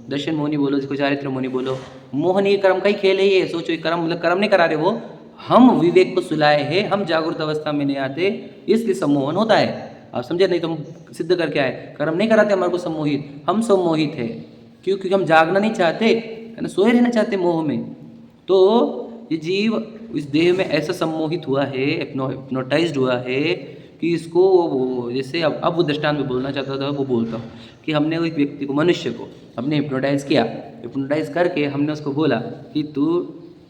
दर्शन मोहिनी बोलो, इसको चारित्र मोहिनी बोलो। मोहन ये कर्म का ही खेल है, ये सोचो, ये कर्म मतलब कर्म नहीं करा रहे वो, हम विवेक को सुलाए हैं, हम जागृत अवस्था में नहीं आते, इसलिए सम्मोहन होता है। आप समझे? नहीं तो हम सिद्ध करके आए, कर्म नहीं कराते हमारे को सम्मोहित, हम सम्मोहित है। क्यों? क्योंकि हम जागना नहीं चाहते है ना, सोए रहना चाहते मोह में। तो ये जीव इस देह में ऐसा सम्मोहित हुआ है, हिप्नोटाइज्ड हुआ है कि इसको वो जैसे अब वो दृष्टांत में बोलना चाहता था, वो बोलता हूँ कि हमने वो एक व्यक्ति को, मनुष्य को हमने हिप्नोटाइज किया, हिप्नोटाइज करके हमने उसको बोला कि तू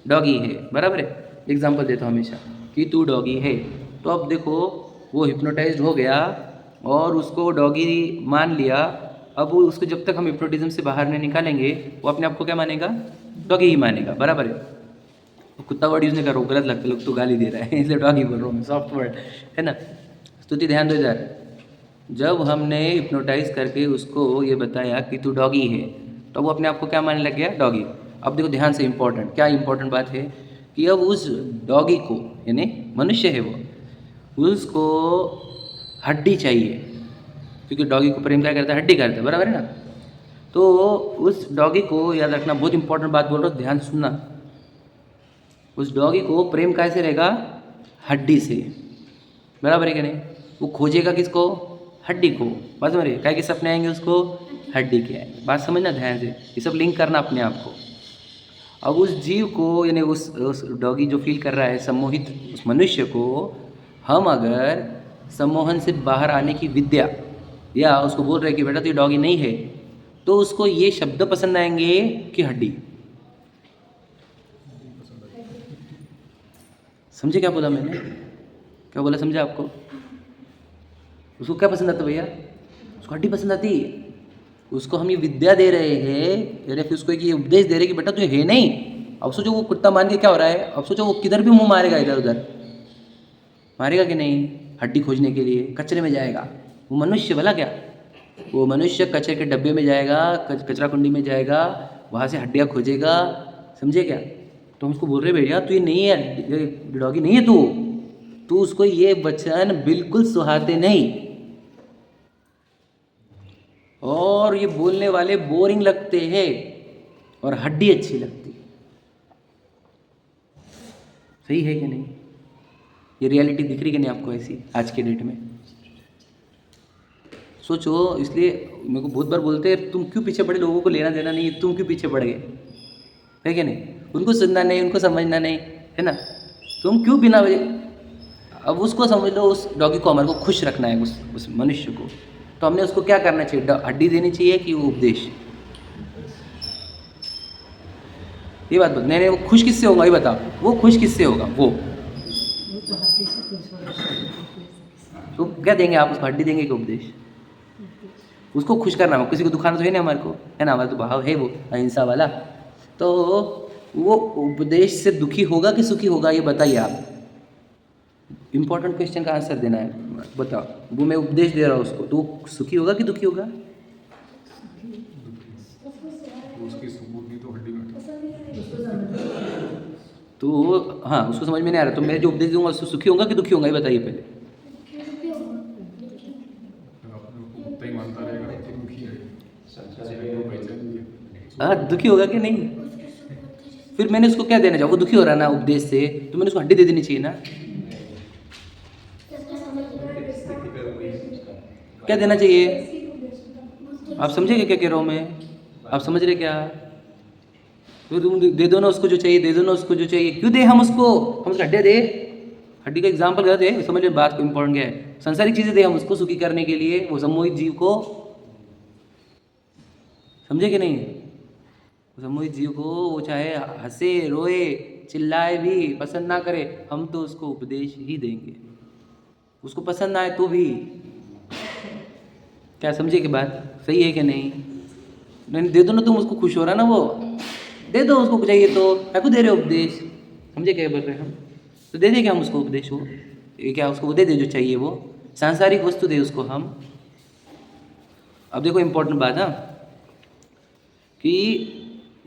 डॉगी है, बराबर है, एग्जाम्पल देता हूँ हमेशा कि तू डॉगी है। तो अब देखो वो हिप्नोटाइज हो गया और उसको डॉगी मान लिया। अब वो उसको जब तक हम हिप्नोटिज्म से बाहर नहीं निकालेंगे, वो अपने आप को क्या मानेगा? डॉगी ही मानेगा, बराबर है। तो कुत्ता वर्ड यूज़ नहीं कर रहा हूँ, गलत लगता है, लोग तो गाली दे रहा है इसलिए डॉगी बोल रहा हूँ मैं, सॉफ्ट वर्ड है ना। स्तुति ध्यान दो इधर। जब हमने हिप्नोटाइज करके उसको ये बताया कि तू डॉगी है, तो वो अपने आप को क्या मानने लग गया? डॉगी। अब देखो ध्यान से, इंपॉर्टेंट क्या इंपॉर्टेंट बात है कि अब उस डॉगी को, यानी मनुष्य है वो, उसको हड्डी चाहिए, क्योंकि डॉगी को प्रेम क्या करता है? हड्डी करता है, बराबर है ना। तो उस डॉगी को याद रखना, बहुत इंपॉर्टेंट बात बोल रहा हूँ, ध्यान सुनना। उस डॉगी को प्रेम कैसे रहेगा? हड्डी से, बराबर है कि नहीं। वो खोजेगा किसको? हड्डी को। बात समझ रहे? काय के सपने आएंगे उसको? हड्डी के आएंगे। बात समझना ध्यान से, ये सब लिंक करना अपने आप को। अब उस जीव को, यानी उस डॉगी जो फील कर रहा है सम्मोहित, उस मनुष्य को हम अगर सम्मोहन से बाहर आने की विद्या, या उसको बोल रहे कि बेटा तो ये डॉगी नहीं है, तो उसको ये शब्द पसंद आएंगे कि हड्डी। समझे क्या बोला मैंने? क्या बोला समझे आपको? उसको क्या पसंद आता भैया? उसको हड्डी पसंद आती। उसको हम ये विद्या दे रहे हैं, यानी फिर उसको एक ये उपदेश दे रहे हैं कि बेटा तू है नहीं। अब सोचो वो कुत्ता मान के क्या हो रहा है, अब सोचो वो किधर भी मुंह मारेगा, इधर उधर मारेगा कि नहीं? हड्डी खोजने के लिए कचरे में जाएगा। वो मनुष्य भला क्या, वो मनुष्य कचरे के डब्बे में जाएगा, कचरा कुंडी में जाएगा, वहाँ से हड्डियाँ खोजेगा। समझे क्या? तो हम उसको बोल रहे भैया तू ये नहीं है, डॉगी नहीं है तू उसको ये वचन बिल्कुल सुहाते नहीं, और ये बोलने वाले बोरिंग लगते हैं, और हड्डी अच्छी लगती है। सही है कि नहीं? ये रियलिटी दिख रही कि नहीं आपको ऐसी आज के डेट में? सोचो। इसलिए मेरे को बहुत बार बोलते हैं तुम क्यों पीछे पड़े, लोगों को लेना देना नहीं, तुम क्यों पीछे पड़ गए, है कि नहीं? उनको सुनना नहीं, उनको समझना नहीं, है ना। तुम क्यों बिना वजह। अब उसको समझ लो, उस डॉगी को हमारे को खुश रखना है, उस मनुष्य को, तो हमने उसको क्या करना चाहिए? हड्डी देनी चाहिए कि वो उपदेश? ये बात बता। नहीं, वो खुश किससे होगा ये बताओ, वो खुश किससे होगा? वो तो क्या देंगे आप उसको? हड्डी देंगे कि उपदेश? उसको खुश करना है, किसी को दुखाना तो है नहीं हमारे को, है ना। हमारा तो भाव है वो अहिंसा वाला। तो वो उपदेश से दुखी होगा कि सुखी होगा, ये बताइए आप। इंपॉर्टेंट क्वेश्चन का आंसर देना है, बताओ। वो मैं उपदेश दे रहा हूँ उसको, तो वो सुखी होगा कि दुखी होगा? तो हाँ, उसको समझ में नहीं आ रहा, तो मैं जो उपदेश दूंगा उसको सुखी होगा कि दुखी होगा, ये बताइए पहले। हाँ, दुखी होगा कि नहीं? फिर मैंने उसको क्या देना चाहिए? वो दुखी हो रहा ना उपदेश से, तो मैंने उसको हड्डी दे देनी चाहिए ना। क्या देना चाहिए? आप समझेंगे क्या कह रहा हूँ मैं? आप समझ रहे क्या? तो तुम दे दो ना उसको जो चाहिए, दे दो ना उसको जो चाहिए। क्यों दे हम उसको? हम उसको हड्डी दे? हड्डी का एग्जाम्पल गलत है, समझ में बात को। इंपॉर्टेंट क्या है? संसारिक चीज़ें दे हम उसको सुखी करने के लिए, वो सम्मोहित जीव को। समझे कि नहीं? सम्मोहित जीव को वो चाहे हंसे रोए चिल्लाए भी, पसंद ना करे, हम तो उसको उपदेश ही देंगे, उसको पसंद ना आए तो भी। क्या समझे कि बात सही है कि नहीं? नहीं दे दो ना, तुम उसको, खुश हो रहा ना वो, दे दो उसको चाहिए तो। मैं को दे रहे हो उपदेश? समझे क्या बोल रहे हैं हम? तो दे दे क्या हम उसको उपदेश? वो ये क्या उसको वो दे दे जो चाहिए, वो सांसारिक वस्तु दे उसको हम। अब देखो इंपॉर्टेंट बात है कि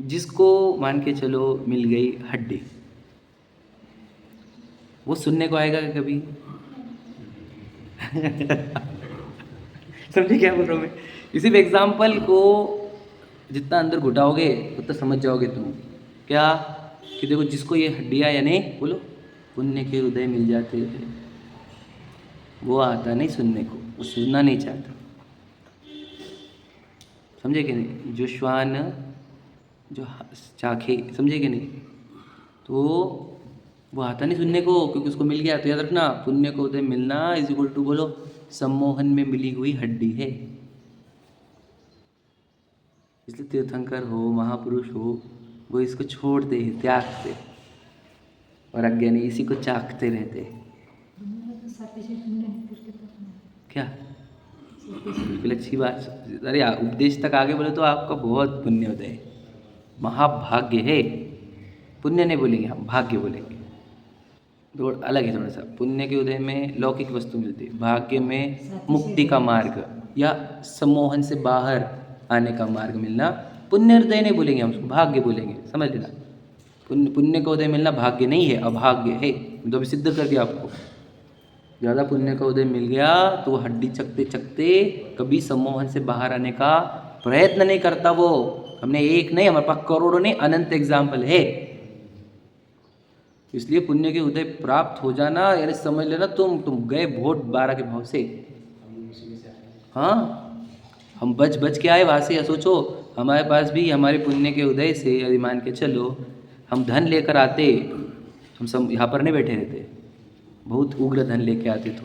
जिसको मान के चलो मिल गई हड्डी, वो सुनने को आएगा कभी? समझे क्या बोल रहा हूँ मैं? इसी एग्जाम्पल को जितना अंदर घुटाओगे उतना समझ जाओगे तुम। क्या कि देखो, जिसको ये हड्डियाँ यानी बोलो पुण्य के हृदय मिल जाते हैं, वो आता नहीं सुनने को, वो सुनना नहीं चाहता। समझे कि नहीं? जो श्वान जो चाखे, समझे कि नहीं? तो वो आता नहीं सुनने को, क्योंकि उसको मिल गया। तो याद रखना, पुण्य को उदय मिलना इज इक्वल टू बोलो सम्मोहन में मिली हुई हड्डी है। इसलिए तीर्थंकर हो, महापुरुष हो, वो इसको छोड़ते हैं, त्यागते, और अज्ञानी इसी को चाखते रहते हैं। क्या बिल्कुल अच्छी बात। अरे उपदेश तक आगे बोले तो आपका बहुत पुण्य होता है, महाभाग्य है। पुण्य नहीं बोलेंगे हम, भाग्य बोलेंगे। तो अलग है थोड़ा सा। पुण्य के उदय में लौकिक वस्तु मिलती है, भाग्य में मुक्ति का मार्ग या सम्मोहन से बाहर आने का मार्ग मिलना। पुण्य हृदय नहीं बोलेंगे हम, उसको भाग्य बोलेंगे, समझ लेना। पुण्य का उदय मिलना भाग्य नहीं है, अभाग्य है। तो अभी सिद्ध कर दिया आपको। ज़्यादा पुण्य का उदय मिल गया तो वो हड्डी चकते चकते कभी सम्मोहन से बाहर आने का प्रयत्न नहीं करता। वो हमने एक नहीं, हमारे पास करोड़ों नहीं, अनंत एग्जाम्पल है। इसलिए पुण्य के उदय प्राप्त हो जाना यानी समझ लेना तुम गए वोट 12 के भाव से। हाँ, हम बच के आए वहाँ से। या सोचो हमारे पास भी हमारे पुण्य के उदय से, यदि मान के चलो हम धन लेकर आते, हम सब यहाँ पर नहीं बैठे रहते, बहुत उग्र धन लेके आते। तो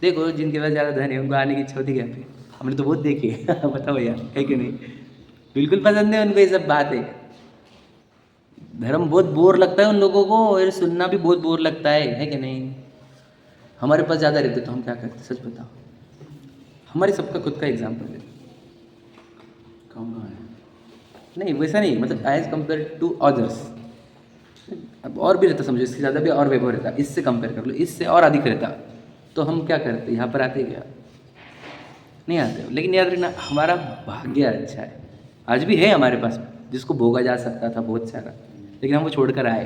देखो जिनके पास ज़्यादा धन है उनको आने की इच्छा होती क्या पे? हमने तो बहुत देखे बताओ यार, है कि नहीं? बिल्कुल पसंद है उनको ये सब बातें। धर्म बहुत बोर लगता है उन लोगों को, और सुनना भी बहुत बोर लगता है कि नहीं? हमारे पास ज़्यादा रहते तो हम क्या करते, सच बताओ। हमारे सबका खुद का एग्जाम्पल है। नहीं वैसा नहीं, मतलब एज कम्पेयर टू अदर्स। अब और भी रहता, समझो इससे ज़्यादा भी और वैभव रहता, इससे कंपेयर कर लो, इससे और अधिक रहता, तो हम क्या करते? यहाँ पर आते क्या? नहीं आते। लेकिन याद रखना हमारा भाग्य अच्छा है, आज भी है हमारे पास, जिसको भोगा जा सकता था बहुत सारा, लेकिन हम वो छोड़कर आए।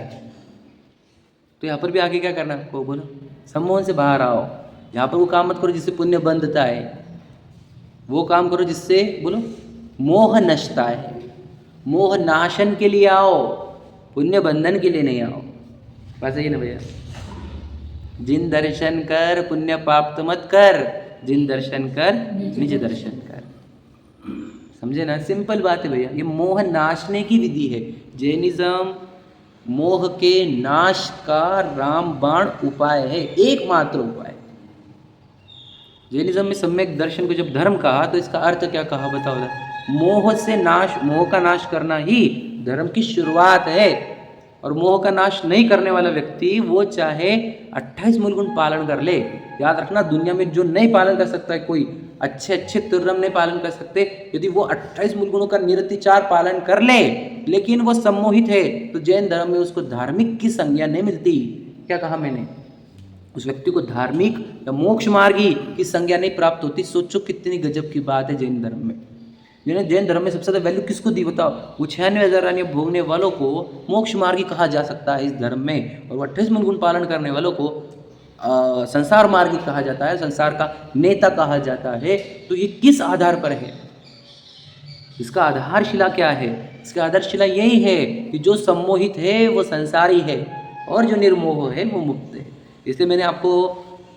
तो यहाँ पर भी आगे क्या करना आपको? बोलो सम्मोहन से बाहर आओ। यहाँ पर वो काम मत करो जिससे पुण्य बंधता है, वो काम करो जिससे बोलो मोह नष्टता है। मोह नाशन के लिए आओ, पुण्य बंधन के लिए नहीं आओ। बस यही ना भैया, जिन दर्शन कर पुण्य प्राप्त मत कर, जिन दर्शन कर निज दर्शन कर। समझे ना? सिंपल बात है भैया, ये मोह नाशने की विधि है। जैनिज्म मोह के नाश का रामबाण उपाय है, एकमात्र उपाय। जैनिज्म में सम्यक दर्शन को जब धर्म कहा तो इसका अर्थ क्या कहा बताओ? मोह से नाश, मोह का नाश करना ही धर्म की शुरुआत है। और मोह का नाश नहीं करने वाला व्यक्ति वो चाहे 28 मूल गुण पालन कर ले, याद रखना दुनिया में जो नहीं पालन कर सकता है कोई, अच्छे तिर्रम नहीं पालन कर सकते, यदि वो 28 मूल गुणों का निरतिचार पालन कर ले लेकिन वो सम्मोहित है तो जैन धर्म में उसको धार्मिक की संज्ञा नहीं मिलती। क्या कहा मैंने? उस व्यक्ति को धार्मिक या मोक्ष मार्गी की संज्ञा नहीं प्राप्त होती। सोचो कितनी गजब की बात है जैन धर्म में। जैन धर्म में सबसे ज़्यादा वैल्यू किसको दी बताओ? वो 96,000 रानियाँ भोगने वालों को मोक्ष मार्गी कहा जा सकता है इस धर्म में, और 28 मूल गुण पालन करने वालों को संसार मार्गी कहा जाता है, संसार का नेता कहा जाता है। तो ये किस आधार पर है? इसका आधारशिला क्या है? इसका आधारशिला यही है कि जो सम्मोहित है वो संसारी है और जो निर्मोह है वो मुक्त है। इसलिए मैंने आपको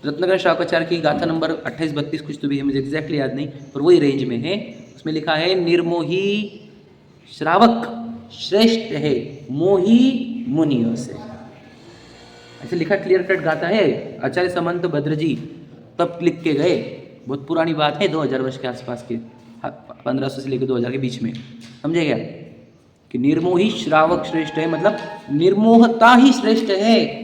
रत्नाकर शाकाचार्य की गाथा नंबर 28-32 कुछ तो भी है, मुझे एग्जैक्टली याद नहीं, पर वही रेंज में है। उसमें लिखा है निर्मोही श्रावक श्रेष्ठ है मोही मुनियों से। ऐसे लिखा, क्लियर कट गाता है। आचार्य समंत भद्र जी तब लिख के गए, बहुत पुरानी बात है, 2000 वर्ष के आसपास के, 1500 से लेकर 2000 के बीच में। समझे क्या? कि निर्मोही श्रावक श्रेष्ठ है, मतलब निर्मोहता ही श्रेष्ठ है।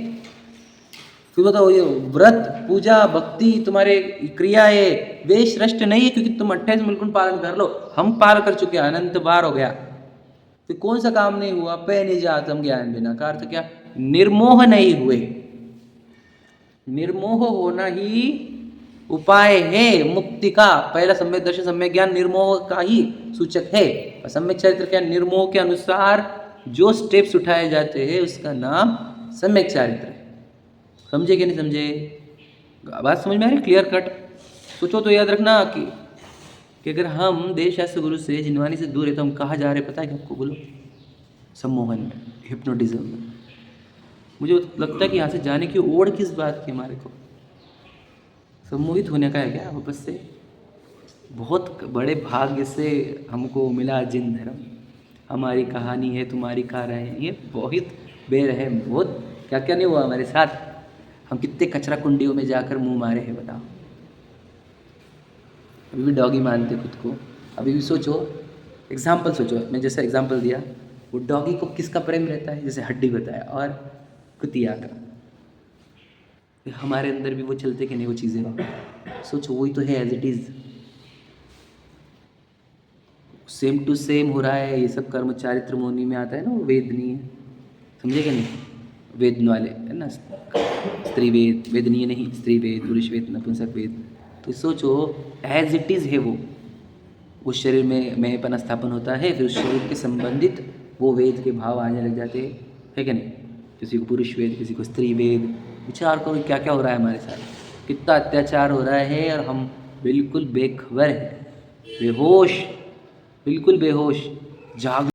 फिर बताओ ये व्रत पूजा भक्ति तुम्हारे क्रियाएं वे श्रेष्ठ नहीं है क्योंकि तुम 28 मूल गुण पालन कर लो। हम पार कर चुके हैं, अनंत बार हो गया, तो कौन सा काम नहीं हुआ? पे निज आत्म ज्ञान बिना का अर्थ क्या? निर्मोह नहीं हुए। निर्मोह होना ही उपाय है मुक्ति का। पहला सम्यक दर्शन सम्यक ज्ञान निर्मोह का ही सूचक है, और सम्यक चरित्र क्या? निर्मोह के अनुसार जो स्टेप्स उठाए जाते हैं उसका नाम सम्यक चरित्र है। समझे कि नहीं समझे? बात समझ में आ रही? Clear cut. सोचो तो याद रखना कि कि अगर हम देश शास्त्र गुरु से जिनवानी से दूर है तो हम कहाँ जा रहे हैं पता है क्या आपको? बोलो, सम्मोहन में, हिप्नोटिज्म में। मुझे लगता है कि यहाँ से जाने की ओढ़ किस बात की हमारे को? सम्मोहित होने का है क्या वापस से? बहुत बड़े भाग्य से हमको मिला जिन धर्म, हमारी कहानी है तुम्हारी कहाँ रहे, ये बहुत बेरहम, बहुत क्या क्या नहीं हुआ हमारे साथ। हम कितने कचरा कुंडियों में जाकर मुंह मारे हैं बताओ। अभी भी डॉगी मानते खुद को। अभी भी सोचो, एग्जाम्पल सोचो, मैं जैसा एग्जाम्पल दिया, वो डॉगी को किसका प्रेम रहता है? जैसे हड्डी बताया, और कुतिया का। हमारे अंदर भी वो चलते कि नहीं वो चीज़ें? सोचो, वही तो है as it is, same to same हो रहा है। ये सब कर्म चारित्र मोनी में आता है ना, वो वेदनीय, समझे क्या नहीं? वेद वाले है ना, स्त्री वेद, वेदनीय नहीं, स्त्री वेद, पुरुष वेद, नपुंसक वेद। तो सोचो एज इट इज़ है वो। उस शरीर में मैंपन स्थापन होता है, फिर उस शरीर के संबंधित वो वेद के भाव आने लग जाते हैं, है क्या नहीं? किसी को पुरुष वेद, किसी को स्त्री वेद। विचार करो क्या क्या हो रहा है हमारे साथ, कितना अत्याचार हो रहा है, और हम बिल्कुल बेखबर हैं, बेहोश, बिल्कुल बेहोश। जाग